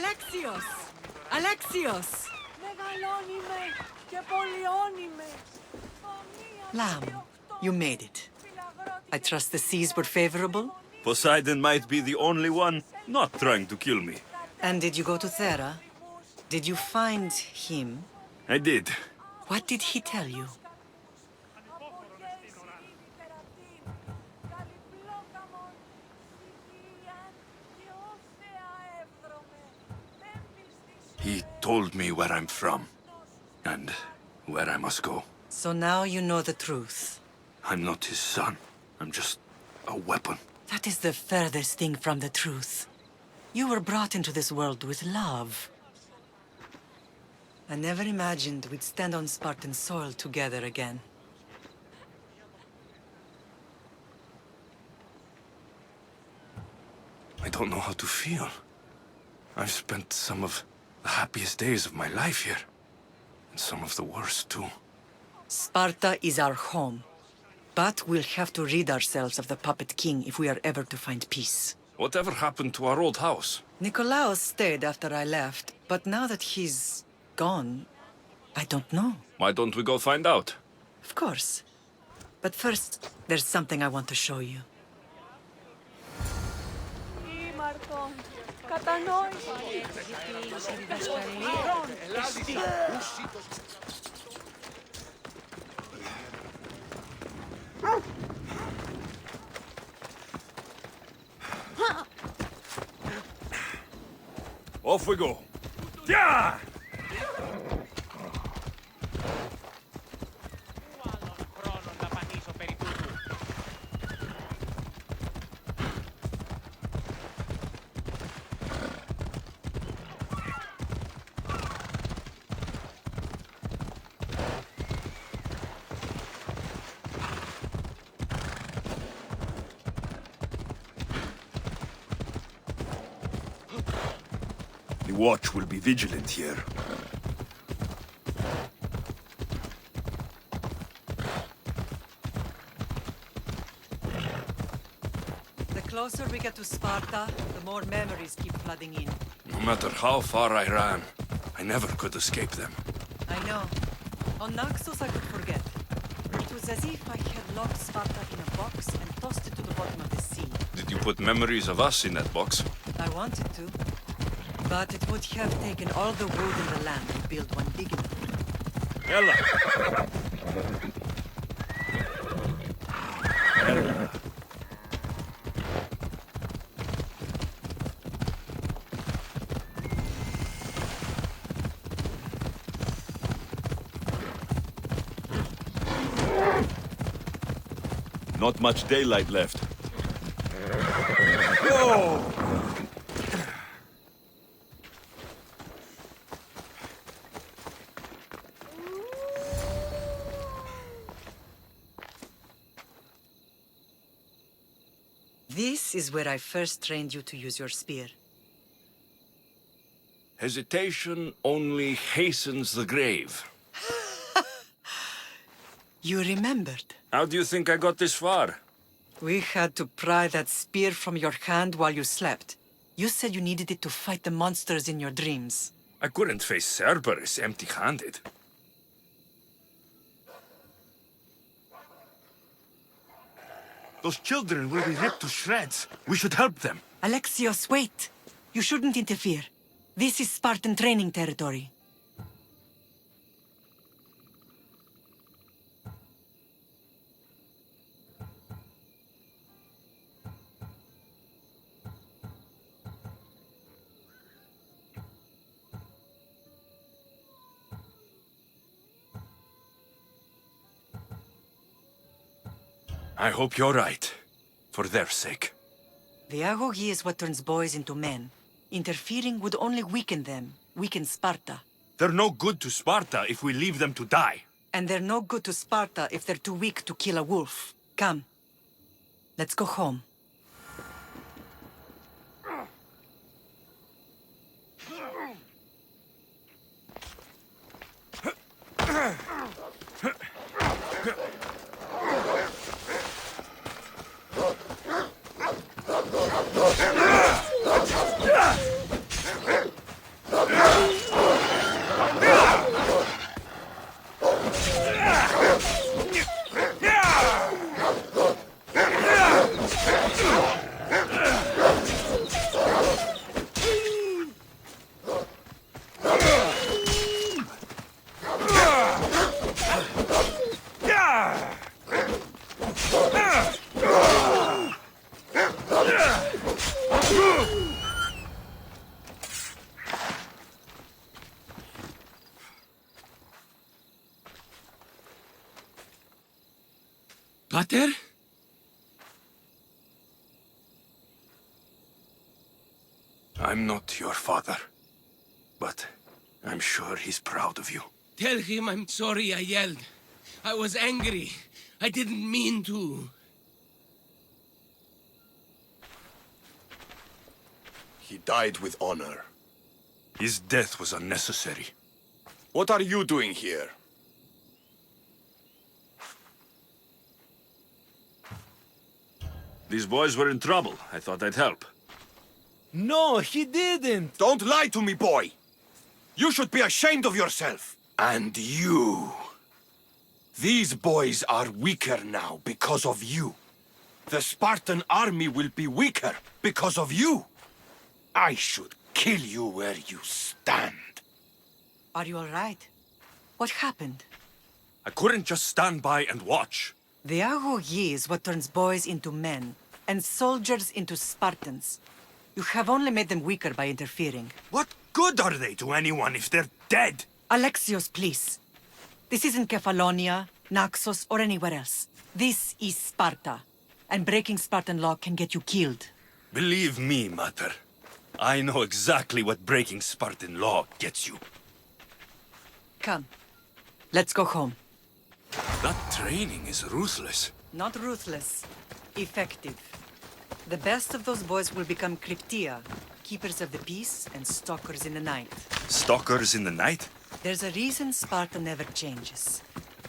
Alexios! Alexios! Lamb, you made it. I trust the seas were favorable? Poseidon might be the only one not trying to kill me. And did you go to Thera? Did you find him? I did. What did he tell you? He told me where I'm from, and where I must go. So now you know the truth. I'm not his son. I'm just a weapon. That is the furthest thing from the truth. You were brought into this world with love. I never imagined we'd stand on Spartan soil together again. I don't know how to feel. I've spent some of the happiest days of my life here. And some of the worst, too. Sparta is our home. But we'll have to rid ourselves of the Puppet King if we are ever to find peace. Whatever happened to our old house? Nikolaos stayed after I left, but now that he's gone, I don't know. Why don't we go find out? Of course. But first, there's something I want to show you. Off we go. Yeah! The watch will be vigilant here. The closer we get to Sparta, the more memories keep flooding in. No matter how far I ran, I never could escape them. I know. On Naxos I could forget. It was as if I had locked Sparta in a box and tossed it to the bottom of the sea. Did you put memories of us in that box? I wanted to. But it would have taken all the wood in the land to build one big enough. Ella! Not much daylight left. Whoa! This is where I first trained you to use your spear. Hesitation only hastens the grave. You remembered. How do you think I got this far? We had to pry that spear from your hand while you slept. You said you needed it to fight the monsters in your dreams. I couldn't face Cerberus empty-handed. Those children will be ripped to shreds. We should help them. Alexios, wait! You shouldn't interfere. This is Spartan training territory. I hope you're right. For their sake. The ACO is what turns boys into men. Interfering would only weaken them, weaken Sparta. They're no good to Sparta if we leave them to die. And they're no good to Sparta if they're too weak to kill a wolf. Come. Let's go home. Pater? I'm not your father, but I'm sure he's proud of you. Tell him I'm sorry I yelled. I was angry. I didn't mean to. He died with honor. His death was unnecessary. What are you doing here? These boys were in trouble. I thought I'd help. No, he didn't! Don't lie to me, boy! You should be ashamed of yourself. And you. These boys are weaker now because of you. The Spartan army will be weaker because of you. I should kill you where you stand. Are you all right? What happened? I couldn't just stand by and watch. The ACO is what turns boys into men, and soldiers into Spartans. You have only made them weaker by interfering. What good are they to anyone if they're dead? Alexios, please. This isn't Kefalonia, Naxos, or anywhere else. This is Sparta, and breaking Spartan law can get you killed. Believe me, Mater. I know exactly what breaking Spartan law gets you. Come, let's go home. That training is ruthless. Not ruthless, effective. The best of those boys will become Cryptia, keepers of the peace and stalkers in the night. Stalkers in the night? There's a reason Sparta never changes.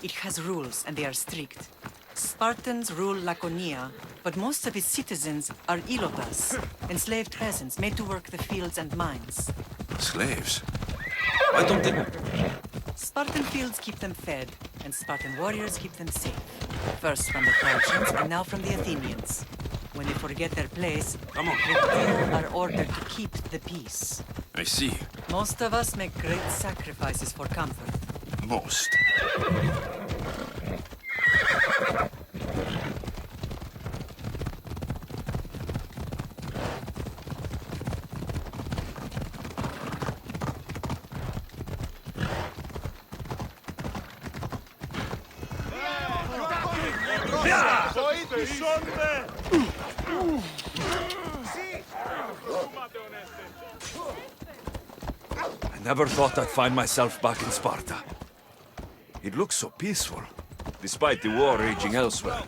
It has rules, and they are strict. Spartans rule Lacônia, but most of its citizens are ilotas, enslaved peasants made to work the fields and mines. Slaves? Why don't they... Spartan fields keep them fed, and Spartan warriors keep them safe. First from the Persians, and now from the Athenians. When they forget their place, Come on. they are ordered to keep the peace. I see. Most of us make great sacrifices for comfort. Most. I never thought I'd find myself back in Sparta. It looks so peaceful, despite the war raging elsewhere.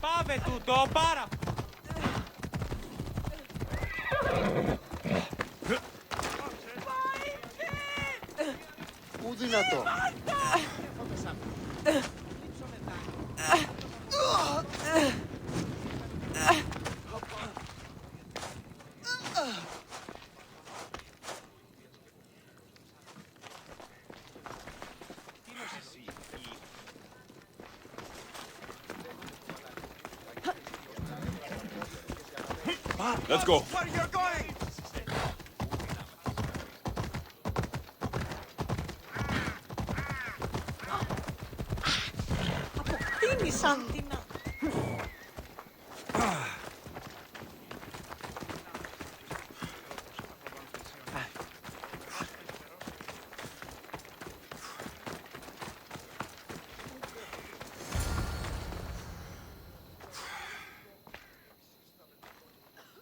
Πάμε τούτο, πάρα! Πού δυνατό. Let's go. Where you're going? Αποκτήνησαν την...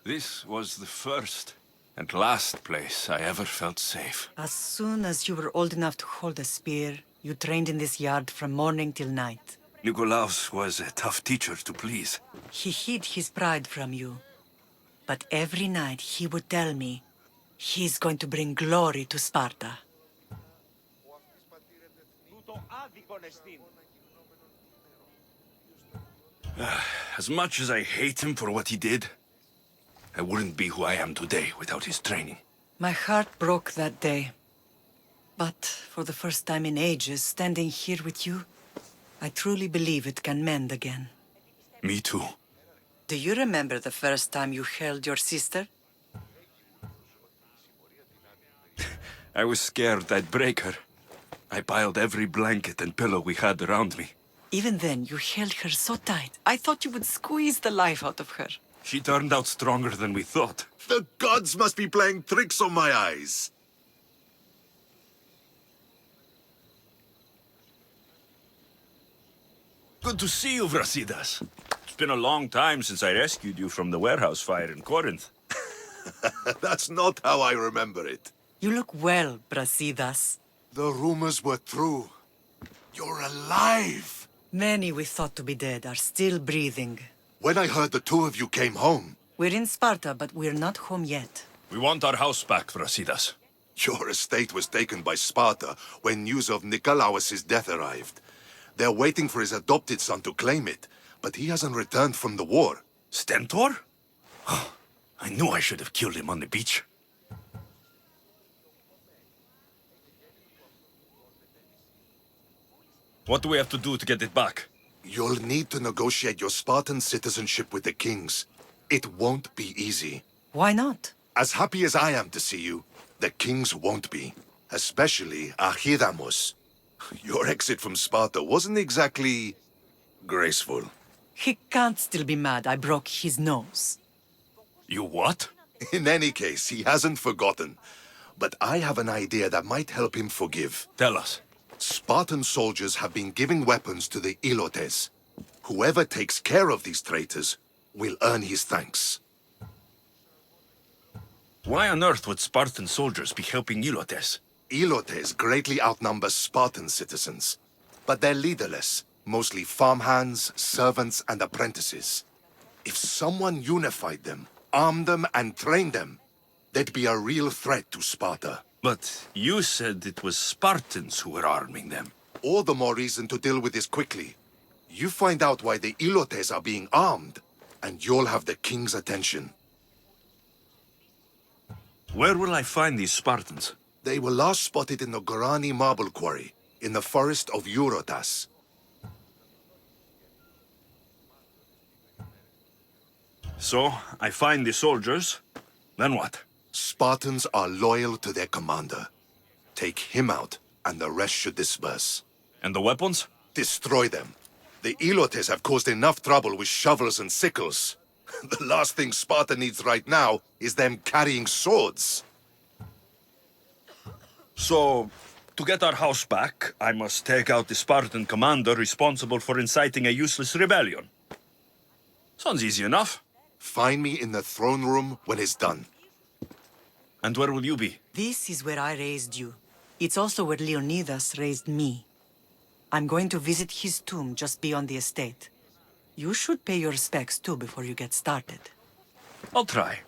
This was the first and last place I ever felt safe. As soon as you were old enough to hold a spear, you trained in this yard from morning till night. Nikolaos was a tough teacher to please. He hid his pride from you. But every night he would tell me, he's going to bring glory to Sparta. As much as I hate him for what he did, I wouldn't be who I am today without his training. My heart broke that day. But for the first time in ages, standing here with you, I truly believe it can mend again. Me too. Do you remember the first time you held your sister? I was scared I'd break her. I piled every blanket and pillow we had around me. Even then, you held her so tight. I thought you would squeeze the life out of her. She turned out stronger than we thought. The gods must be playing tricks on my eyes. Good to see you, Brasidas. It's been a long time since I rescued you from the warehouse fire in Corinth. That's not how I remember it. You look well, Brasidas. The rumors were true. You're alive! Many we thought to be dead are still breathing. When I heard the two of you came home, We're in Sparta, but we're not home yet. We want our house back, Brasidas. your estate was taken by Sparta when news of Nikolaos' death arrived. They're waiting for his adopted son to claim it, but he hasn't returned from the war. Stentor? I knew I should have killed him on the beach. What do we have to do to get it back? You'll need to negotiate your Spartan citizenship with the kings. It won't be easy. Why not? As happy as I am to see you, the kings won't be. Especially Archidamos. Your exit from Sparta wasn't exactly graceful. He can't still be mad I broke his nose. You what? In any case, he hasn't forgotten. But I have an idea that might help him forgive. Tell us. Spartan soldiers have been giving weapons to the Ilotes. Whoever takes care of these traitors will earn his thanks. Why on earth would Spartan soldiers be helping Ilotes? Ilotes greatly outnumber Spartan citizens, but they're leaderless, mostly farmhands, servants, and apprentices. If someone unified them, armed them, and trained them, they'd be a real threat to Sparta. But you said it was Spartans who were arming them. All the more reason to deal with this quickly. You find out why the Ilotes are being armed, and you'll have the king's attention. Where will I find these Spartans? They were last spotted in the Gorani marble quarry, in the forest of Eurotas. So, I find the soldiers. Then what? Spartans are loyal to their commander. Take him out, and the rest should disperse. And the weapons? Destroy them. The Ilotes have caused enough trouble with shovels and sickles. The last thing Sparta needs right now is them carrying swords. So, to get our house back, I must take out the Spartan commander responsible for inciting a useless rebellion. Sounds easy enough. Find me in the throne room when it's done. And where will you be? This is where I raised you. It's also where Leonidas raised me. I'm going to visit his tomb just beyond the estate. You should pay your respects too before you get started. I'll try.